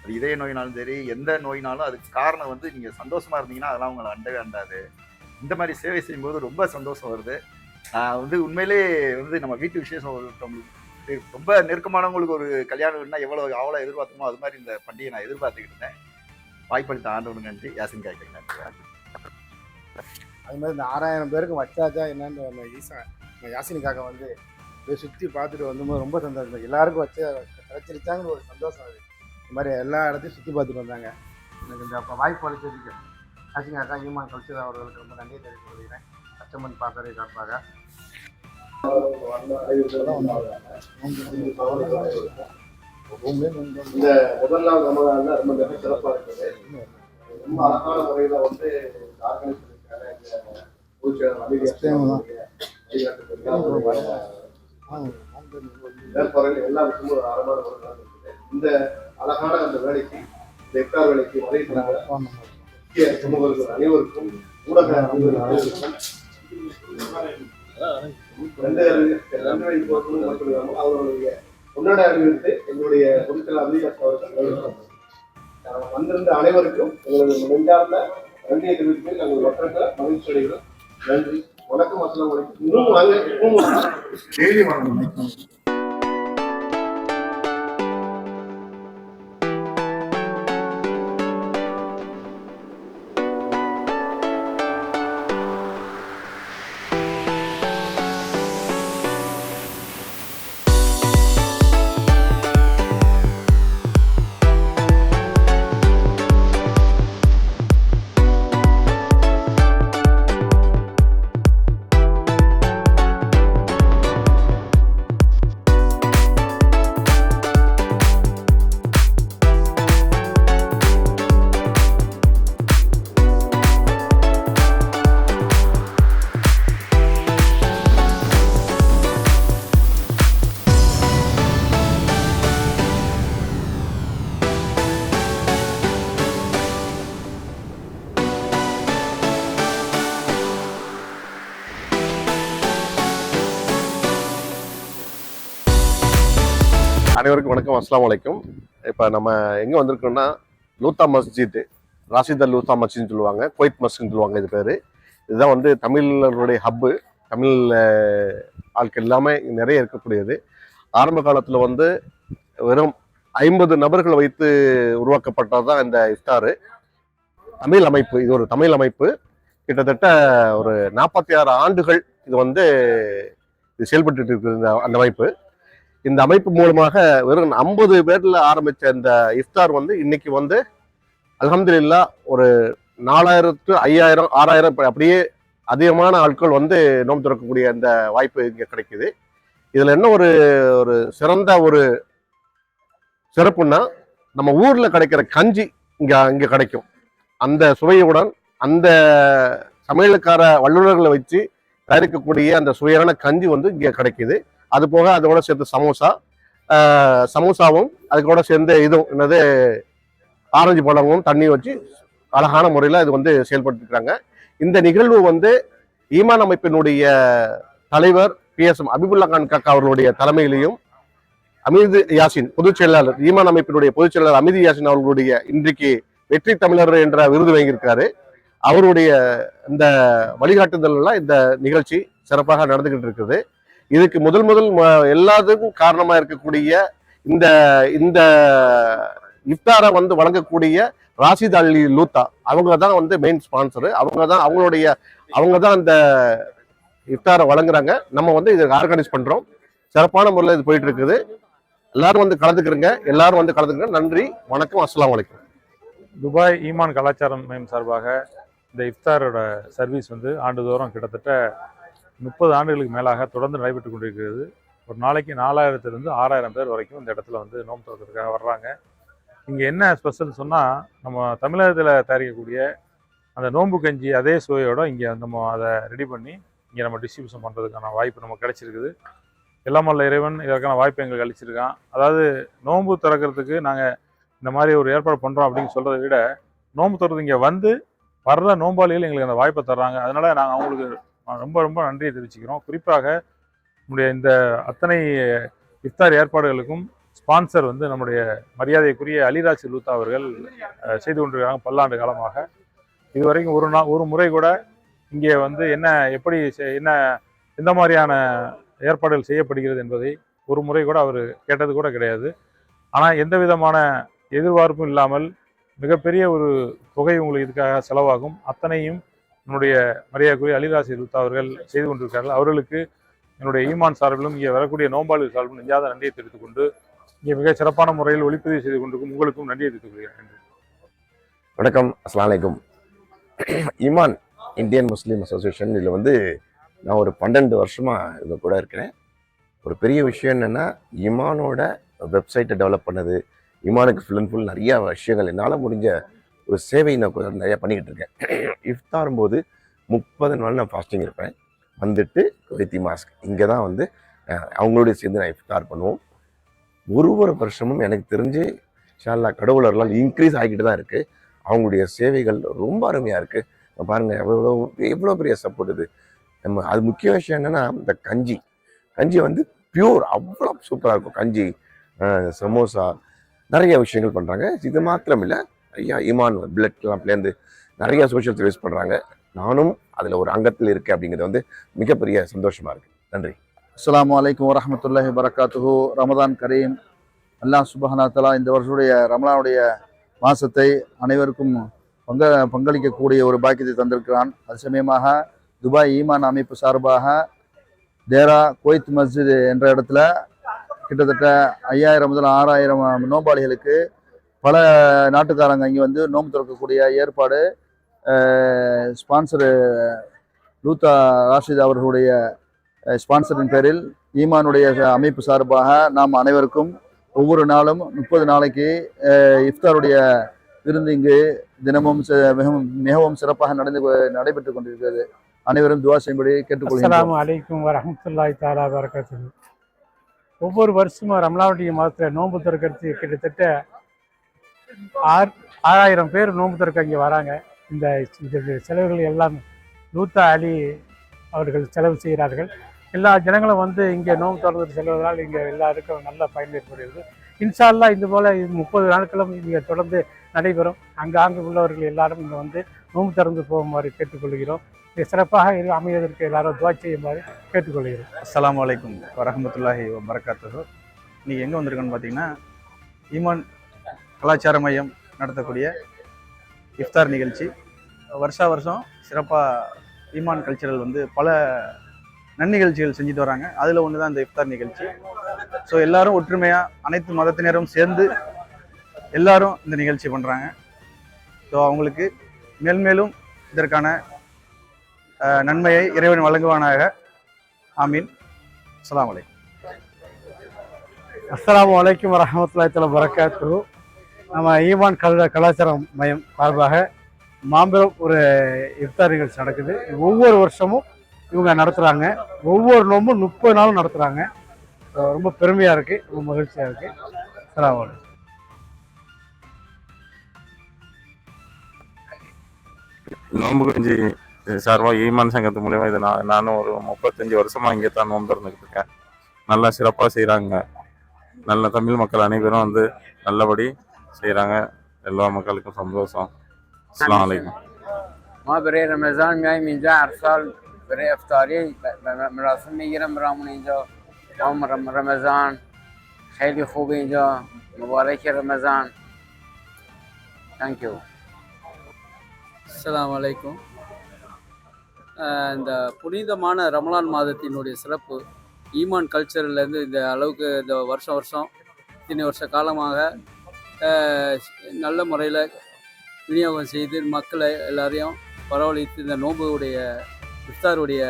Speaker 7: அது இதய நோயினாலும் சரி, எந்த நோயினாலும் அதுக்கு காரணம் வந்து நீங்கள் சந்தோஷமாக இருந்தீங்கன்னா அதெல்லாம் உங்களை அண்டவே அண்டாது. இந்த மாதிரி சேவை செய்யும்போது ரொம்ப சந்தோஷம் வருது. நான் வந்து உண்மையிலே வந்து நம்ம வீட்டு விசேஷம் ரொம்ப நெருக்கமானவங்களுக்கு ஒரு கல்யாணம் வேணும்னா அவ்வளோ எதிர்பார்த்தோமோ அது மாதிரி இந்த பண்டிகை நான் எதிர்பார்த்துக்கிட்டு இருந்தேன். வாய்ப்பளித்த ஆண்டவனுக்கு நன்றி. யாசின் காய்க்கு நன்றி.
Speaker 8: அது மாதிரி இந்த 6000 பேருக்கு வச்சாச்சா என்னன்னு யாசினுக்காக வந்து போய் சுற்றி பார்த்துட்டு வந்தபோது ரொம்ப சந்தோஷம். எல்லாருக்கும் வச்சு கிடச்சிருச்சாங்கிற ஒரு சந்தோஷம். அது இந்த மாதிரி எல்லா இடத்தையும் சுற்றி பார்த்துட்டு வந்தாங்க. எனக்கு இந்த வாய்ப்பு அளித்ததுக்கு யாசினுக்காக ஈமான் கல்ச்சர் அவர்களுக்கு ரொம்ப நன்றியை தெரிவித்துக் கொள்கிறேன். கஸ்டமர் பார்க்கறதை காப்பாக இந்த முதல் நாள் ரமலான்ல ரொம்ப மிக சிறப்பாக இருக்குது. ரொம்ப அழகான முறையில் வந்து எல்லா விஷயமும் ஒரு அறமான முறை. இந்த அழகான அந்த வேலைக்கு, இந்த இஃப்தார் வேலைக்கு முக்கிய சமூகங்கள் அனைவருக்கும் ஊடக அவர்களுடைய கொண்டாட அறிவித்து எங்களுடைய பொருட்கள் அதிகரித்த வந்திருந்த அனைவருக்கும் எங்களது நெஞ்சார்ந்த நன்றியை தெரிவித்து நாங்கள் மற்ற மகிழ்ச்சி அடைகிறோம். நன்றி, வணக்கம், அஸ்ஸலாமு அலைக்கும். இன்னும் வாங்க.
Speaker 9: அனைவருக்கும் வணக்கம், அஸ்ஸலாமு அலைக்கும். இப்போ நம்ம எங்கே வந்திருக்கோம்னா லூத்தா மஸ்ஜித், ராஷிதா லூத்தா மஸ்ஜித்னு சொல்லுவாங்க, குவைத் மஸ்ஜித்னு சொல்லுவாங்க இது பேர். இதுதான் வந்து தமிழர்களுடைய ஹப்பு, தமிழ் ஆட்கள் எல்லாமே நிறைய இருக்கக்கூடியது. ஆரம்ப காலத்தில் வந்து வெறும் 50 நபர்களை வைத்து உருவாக்கப்பட்டது தான் இந்த இஃப்தாரு. தமிழ் அமைப்பு, இது ஒரு தமிழ் அமைப்பு. கிட்டத்தட்ட ஒரு 46 ஆண்டுகள் இது வந்து இது செயல்பட்டு இருக்குது அந்த அமைப்பு. இந்த அமைப்பு மூலமாக வெறும் 50 பேர்ல ஆரம்பிச்ச இந்த இஃப்தார் வந்து இன்னைக்கு வந்து அல்ஹம்துலில்லாஹ் ஒரு 4000, 5000, 6000 அப்படியே அதிகமான ஆட்கள் வந்து நோன்பு திறக்கக்கூடிய இந்த வாய்ப்பு இங்கே கிடைக்குது. இதுல என்ன ஒரு ஒரு சிறந்த ஒரு சிறப்புன்னா, நம்ம ஊர்ல கிடைக்கிற கஞ்சி இங்க கிடைக்கும். அந்த சுவையுடன் அந்த சமையலுக்கார வல்லுநர்களை வச்சு தயாரிக்கக்கூடிய அந்த சுவையான கஞ்சி வந்து இங்க கிடைக்குது. அது போக அதோட சேர்த்து சமோசாவும் அதுக்கூட சேர்ந்து இதுவும் என்னது ஆரஞ்சு பழமும் தண்ணி வச்சு அழகான முறையில் இது வந்து செயல்படுத்திக்கிறாங்க. இந்த நிகழ்வு வந்து ஈமான் அமைப்பினுடைய தலைவர் PSM அபிபுல்லா கான் காக்கா அவர்களுடைய தலைமையிலையும் அமீது யாசின் பொதுச் செயலாளர், ஈமான் அமைப்பினுடைய பொதுச் செயலாளர் அமீது யாசின் அவர்களுடைய இன்றைக்கு வெற்றி தமிழர் என்ற விருது வாங்கியிருக்காரு. அவருடைய இந்த வழிகாட்டுதல்லாம் இந்த நிகழ்ச்சி சிறப்பாக நடந்துகிட்டு இருக்குது. இதுக்கு முதல் எல்லாத்துக்கும் காரணமா இருக்கக்கூடிய இந்த இந்த இஃப்தாரை வந்து வழங்கக்கூடிய ராஷிதா அலி லூத்தா, அவங்க தான் வந்து மெயின் ஸ்பான்சரு. அவங்க தான் இந்த இஃப்தாரை வழங்குறாங்க. நம்ம வந்து இதை ஆர்கனைஸ் பண்றோம். சிறப்பான முறையில் இது போயிட்டு இருக்குது. எல்லாரும் வந்து கலந்துக்கிறங்க. நன்றி, வணக்கம், அஸ்ஸலாமு அலைக்கும்.
Speaker 2: துபாய் ஈமான் கலாச்சாரம் மையம் சார்பாக இந்த இஃப்தாரோட சர்வீஸ் வந்து ஆண்டுதோறும் கிட்டத்தட்ட 30 ஆண்டுகளுக்கு மேலாக தொடர்ந்து நடைபெற்று கொண்டிருக்கிறது. ஒரு நாளைக்கு 4000 to 6000 பேர் வரைக்கும் இந்த இடத்துல வந்து நோன்பு திறக்கிறதுக்காக வர்றாங்க. இங்கே என்ன ஸ்பெஷல் சொன்னால், நம்ம தமிழகத்தில் தயாரிக்கக்கூடிய அந்த நோன்பு கஞ்சி அதே சுவையோடு இங்கே நம்ம அதை ரெடி பண்ணி இங்கே நம்ம டிஸ்ட்ரிபியூஷன் பண்ணுறதுக்கான வாய்ப்பு நமக்கு கிடைச்சிருக்குது. எல்லாம் வல்ல இறைவன் இதற்கான வாய்ப்பு எங்களுக்கு அளிச்சிருக்கான். அதாவது நோன்பு திறக்கிறதுக்கு நாங்கள் இந்த மாதிரி ஒரு ஏற்பாடு பண்ணுறோம் அப்படின்னு சொல்கிறத விட, நோன்பு திறந்து இங்கே வந்து வர்ற நோம்பாளிகள் எங்களுக்கு அந்த வாய்ப்பை தர்றாங்க. அதனால் நாங்கள் அவங்களுக்கு ரொம்ப ரொம்ப நன்றியை தெரிவிச்சுக்கிறோம். குறிப்பாக நம்முடைய இந்த அத்தனை இஃப்தார் ஏற்பாடுகளுக்கும் ஸ்பான்சர் வந்து நம்முடைய மரியாதைக்குரிய அலிராஜ் லூத்தா அவர்கள் செய்து கொண்டிருக்காங்க பல்லாண்டு காலமாக. இதுவரைக்கும் ஒரு முறை கூட இங்கே வந்து எந்த மாதிரியான ஏற்பாடுகள் செய்யப்படுகிறது என்பதை ஒரு முறை கூட அவர் கேட்டது கூட கிடையாது. ஆனால் எந்த விதமான எதிர்பார்ப்பும் இல்லாமல் மிகப்பெரிய ஒரு தொகை உங்களுக்கு இதுக்காக செலவாகும். அத்தனையும் என்னுடைய மரியாதைக்குரிய அலிராஜ் லூத்தா அவர்கள் செய்து கொண்டிருக்கிறார்கள். அவர்களுக்கு என்னுடைய ஈமான் சார்பிலும் இங்கே வரக்கூடிய நோம்பாளி சார்பிலும் நெஞ்சாத நன்றியை தெரிவித்துக் கொண்டு, இங்கே மிக சிறப்பான முறையில் ஒளிப்பதிவு செய்து கொண்டிருக்கும் உங்களுக்கும் நன்றியை தெரிவித்துக் கொள்கிறேன்.
Speaker 4: வணக்கம், அஸ்ஸலாமு அலைக்கும். ஈமான் இந்தியன் முஸ்லீம் அசோசியேஷன், இதில் வந்து நான் ஒரு 12 வருஷமா இதில் கூட இருக்கிறேன். ஒரு பெரிய விஷயம் என்னென்னா, ஈமானோட வெப்சைட்டை டெவலப் பண்ணது, ஈமானுக்கு ஃபுல் அண்ட் ஃபுல் நிறைய விஷயங்கள் என்னால் முடிஞ்ச ஒரு சேவை நான் நிறையா பண்ணிக்கிட்டு இருக்கேன். இஃப்தாரும் போது 30 நாள் நான் ஃபாஸ்டிங் இருப்பேன். வந்துட்டு குவைத்தி மாஸ்க் இங்கே தான் வந்து அவங்களோட சேர்ந்து நான் இஃப்தார் பண்ணுவோம். ஒரு வருஷமும் எனக்கு தெரிஞ்சு இன்ஷா அல்லாஹ் கடவுளர்களால் இன்க்ரீஸ் ஆகிக்கிட்டு தான் இருக்குது. அவங்களுடைய சேவைகள் ரொம்ப அருமையாக இருக்குது. பாருங்கள் எவ்வளோ பெரிய சப்போர்ட் இது. அது முக்கிய விஷயம் என்னென்னா, இந்த கஞ்சி வந்து பியூர் அவ்வளோ சூப்பராக இருக்கும். கஞ்சி, சமோசா, நிறைய விஷயங்கள் பண்ணுறாங்க. இது மாத்திரம் இல்லை, நிறையா ஈமான் பிளட் கேம்ப்லேருந்து நிறைய சோஷியல் சர்வீஸ் பண்ணுறாங்க. நானும் அதில் ஒரு அங்கத்தில் இருக்கேன் அப்படிங்கிறது வந்து மிகப்பெரிய சந்தோஷமாக இருக்குது. நன்றி.
Speaker 1: அஸ்ஸலாமு அலைக்கும் வரஹ்மத்துல்லாஹி வரகாத்துஹு. ரமதான் கரீம். அல்லாஹ் சுப்ஹானஹு வ தஆலா இந்த வருஷத்துடைய ரமலானுடைய மாதத்தை அனைவருக்கும் பங்களிக்கக்கூடிய ஒரு பாக்கியத்தை தந்திருக்கிறான். அது சமயமாக துபாய் ஈமான் அமைப்பு சார்பாக தேரா குவைத் மஸ்ஜித் என்ற இடத்துல கிட்டத்தட்ட 5000 முதல் 6000 நோம்பாளிகளுக்கு பல நாட்டுக்காரங்க இங்கே வந்து நோன்பு திறக்கக்கூடிய ஏற்பாடு ஸ்பான்சரு லூத்தா ராஷிதா அவர்களுடைய ஸ்பான்சரின் பேரில் ஈமானுடைய அமைப்பு சார்பாக நாம் அனைவருக்கும் ஒவ்வொரு நாளும் 30 நாளைக்கு இஃப்தாருடைய விருந்து இங்கு தினமும் மிகவும் சிறப்பாக நடைபெற்று கொண்டிருக்கிறது. அனைவரும் துவா செய்யும்படி கேட்டுக்கொள்கிறேன்.
Speaker 10: அஸ்ஸலாமு அலைக்கும் வரஹ்மத்துல்லாஹி தஆலா வபரகாத்துஹு. ஒவ்வொரு வருஷமும் ரமலானுடைய மாதத்தில் நோன்பு திறக்கிறது கிட்டத்தட்ட 6000 பேர் நோன்பு திறக்க இங்கே வராங்க. இந்த செலவுகள் எல்லாம் லூத்தா அலி அவர்கள் செலவு செய்கிறார்கள். எல்லா ஜனங்களும் வந்து இங்கே நோன்பு திறந்துட்டு செல்வதனால் இங்கே எல்லாருக்கும் நல்ல பயன் ஏற்படுகிறது. இன்ஷா அல்லாஹ் இது போல் 30 நாட்களும் இங்கே தொடர்ந்து நடைபெறும். அங்காங்கு உள்ளவர்கள் எல்லாரும் இங்கே வந்து நோன்பு திறந்து போகுமாறு கேட்டுக்கொள்கிறோம். இது சிறப்பாக அமைவதற்கு எல்லாரும் துவா செய்யுமாறு கேட்டுக்கொள்கிறோம்.
Speaker 6: அஸ்ஸலாமு அலைக்கும் வரஹ்மத்துல்லாஹி வபரகாத்துஹு. இன்றைக்கி எங்கே வந்திருக்கோன்னு பார்த்தீங்கன்னா, ஈமான் கலாச்சார மையம் நடத்தக்கூடிய இஃப்தார் நிகழ்ச்சி. வருஷம் சிறப்பாக ஈமான் கல்ச்சரல் வந்து பல நன்னிகழ்ச்சிகள் செஞ்சுட்டு வராங்க. அதில் ஒன்று தான் இந்த இஃப்தார் நிகழ்ச்சி. ஸோ எல்லாரும் ஒற்றுமையாக அனைத்து மதத்தினரும் சேர்ந்து எல்லாரும் இந்த நிகழ்ச்சி பண்ணுறாங்க. ஸோ அவங்களுக்கு மேல்மேலும் இதற்கான நன்மையை இறைவன் வழங்குவானாக. ஆமீன். அஸ்ஸலாமு அலைக்கும்.
Speaker 10: அஸ்ஸலாமு அலைக்கும் வரஹ்மத்துல்லாஹி தஆலா பரக்காத்துஹு. நம்ம ஈமான் கலாச்சார மையம் சார்பாக மாபெரும் ஒரு இஃப்தார் நிகழ்ச்சி நடக்குது. ஒவ்வொரு வருஷமும் இவங்க நடத்துகிறாங்க. ஒவ்வொரு நோம்பும் 30 நாளும் நடத்துகிறாங்க. ரொம்ப பெருமையாக இருக்குது, ரொம்ப மகிழ்ச்சியாக இருக்குது. அஸ்ஸலாமு அலைக்கும்.
Speaker 11: நோன்பு கஞ்சி சார்பாக ஈமான் சங்கத்து மூலியமாக இது நானும் ஒரு 35 வருஷமாக இங்கே தான் நோன்பு இருந்துக்கிட்டு இருக்கேன். நல்லா சிறப்பாக செய்கிறாங்க. நல்ல தமிழ் மக்கள் அனைவரும் வந்து நல்லபடி செய்கிறாங்க. எல்லா மக்களுக்கும் சந்தோஷம். அஸ்ஸலாமு அலைக்கும்.
Speaker 12: ما برای رمضان میایم اینجا هر سال برای افطاری مراسم میگیرم برامون اینجا. رمضان خیلی خوب اینجا. مبارک رمضان. தேங்க்யூ.
Speaker 13: அஸ்ஸலாமு அலைக்கும். இந்த புனிதமான ரமலான் மாதத்தினுடைய சிறப்பு ஈமான் கல்ச்சர்லேருந்து இந்த அளவுக்கு இந்த வருஷம் இத்தனை வருஷ காலமாக நல்ல முறையில் விநியோகம் செய்து மக்களை எல்லாரையும் வரவழைத்து இந்த நோன்புடைய இஃப்தாருடைய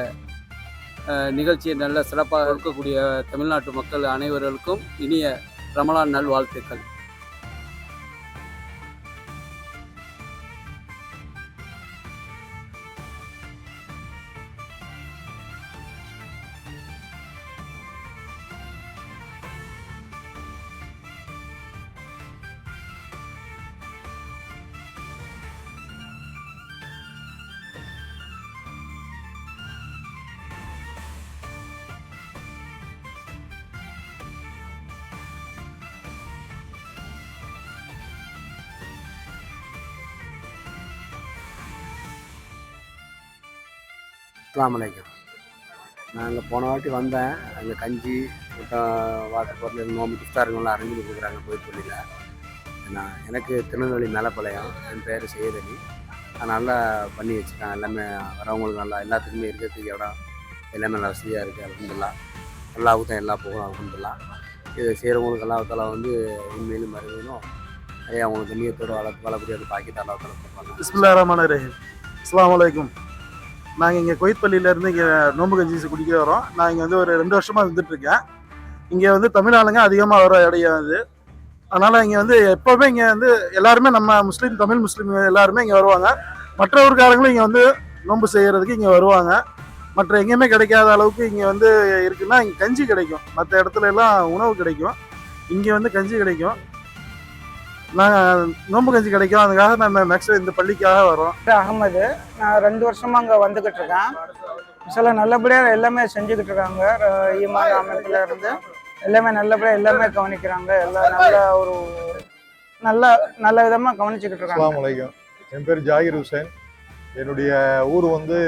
Speaker 13: நிகழ்ச்சியை நல்ல சிறப்பாக இருக்கக்கூடிய தமிழ்நாட்டு மக்கள் அனைவர்களுக்கும் இனிய ரமலான் நல் வாழ்த்துக்கள்.
Speaker 8: அஸ்ஸலாமு அலைக்கும். நான் அங்கே போன வாட்டி வந்தேன். அங்கே கஞ்சி வாட்டர் பாட்டில் நோம்பு இஃப்தாருங்கெல்லாம் அரேஞ்ச் கொடுக்குறாங்க கோயில்பள்ளியில். எனக்கு திருநெல்வேலி மேலப்பாளையம். என் பேர் சையத் அலி. நான் நல்லா பண்ணி வச்சுருக்கேன். எல்லாமே வரவங்களுக்கு நல்லா எல்லாத்துக்குமே இருக்கிறதுக்கு இடம் எல்லாமே நல்லா வசதியாக இருக்குது. அல்ஹம்துலில்லாஹ். அல்லாஹ்வுக்கு தான் எல்லா புகழும். அல்ஹம்துலில்லாஹ். இதை செய்கிறவங்களுக்கு அல்லாஹ் வந்து உண்மையிலும் மறுபடியும் நிறைய அவங்களுக்கு கண்ணியத்தோடு வளரக்கூடிய ஒரு பாக்கியத்தை அல்லாஹ் கொடுப்பாங்க.
Speaker 2: பிஸ்மில்லாஹிர் ரஹ்மானிர் ரஹீம். அஸ்ஸலாமு அலைக்கும். நாங்கள் இங்கே கோயில்பள்ளியிலேருந்து இங்கே நோம்பு கஞ்சி குடிக்க வரோம். நான் இங்கே வந்து ஒரு 2 வருஷமாக இருந்துகிட்ருக்கேன். இங்கே வந்து தமிழ் ஆளுங்க அதிகமாக வர இடம் அது. அதனால் இங்கே வந்து எப்போவுமே இங்கே வந்து எல்லாருமே நம்ம தமிழ் முஸ்லீம் எல்லாருமே இங்கே வருவாங்க. மற்ற ஊருக்காரங்களும் இங்கே வந்து நோன்பு செய்கிறதுக்கு இங்கே வருவாங்க. மற்ற எங்கேயுமே கிடைக்காத அளவுக்கு இங்கே வந்து இருக்குன்னா இங்கே கஞ்சி கிடைக்கும். மற்ற இடத்துல எல்லாம் உணவு கிடைக்கும். இங்கே வந்து கஞ்சி கிடைக்கும். நாங்கள் நோம்பு கஞ்சி கிடைக்கும். அதுக்காக நம்ம மேக்ஸிமம் இந்த பள்ளிக்காக வரோம்.
Speaker 14: அகமது. நான் 2 வருஷமாக அங்கே வந்துக்கிட்டு இருக்கேன். சில நல்லபடியாக எல்லாமே செஞ்சுக்கிட்டு இருக்காங்க. ஈமான் அமைப்பில் இருந்து எல்லாமே நல்லபடியாக எல்லாமே கவனிக்கிறாங்க. எல்லாம் நல்ல விதமாக கவனிச்சுக்கிட்டு இருக்காங்க.
Speaker 2: அஸ்ஸலாமு அலைக்கும். என் பேர் ஜாகிர் ஹுசைன். என்னுடைய ஊர் வந்து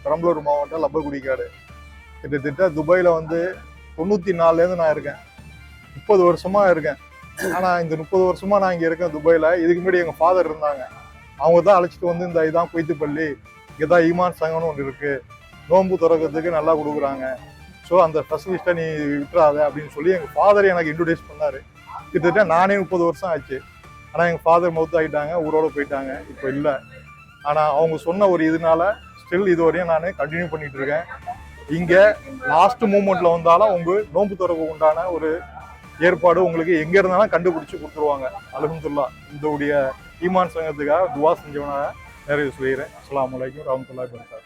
Speaker 2: பெரம்பலூர் மாவட்டம் லப்பகுடிக்காடு. கிட்டத்தட்ட துபாயில் வந்து 94லேருந்து நான் இருக்கேன். 30 வருஷமாக இருக்கேன். ஆனால் இந்த 30 வருஷமாக நான் இங்கே இருக்கேன் துபாயில். இதுக்கு முன்னாடி எங்கள் ஃபாதர் இருந்தாங்க. அவங்க தான் அழைச்சிட்டு வந்து இந்த இதான் கொய்த்துப்பள்ளி, இங்கே தான் ஈமான் சங்கம்னு ஒன்று இருக்குது, நோன்பு திறக்கிறதுக்கு நல்லா கொடுக்குறாங்க, ஸோ அந்த ஃபெசிலிஸ்ட்டை நீ விட்டுறாத அப்படின்னு சொல்லி எங்கள் ஃபாதர் எனக்கு இன்ட்ரடியூஸ் பண்ணார். கிட்டத்தட்ட நானே 30 வருஷம் ஆச்சு. ஆனால் எங்கள் ஃபாதர் மவுத் ஆகிட்டாங்க, ஊரோடு போயிட்டாங்க, இப்போ இல்லை. ஆனால் அவங்க சொன்ன ஒரு இதனால ஸ்டில் இது வரையும் நான் கண்டினியூ பண்ணிகிட்டு இருக்கேன். இங்கே லாஸ்ட் மூமெண்ட்டில் வந்தாலும் உங்கள் நோன்பு திறக்க உண்டான ஒரு ஏற்பாடு உங்களுக்கு எங்கே இருந்தாலும் கண்டுபிடிச்சி கொடுத்துருவாங்க. அல்ஹம்துலில்லாஹ். இந்த ஈமான் சங்கத்துக்காக துவா செஞ்சவனாக நிறைய சொல்லிடுறேன். அஸ்ஸலாமு அலைக்கும் வரஹ்மத்துல்லாஹி வபரகாத்துஹு.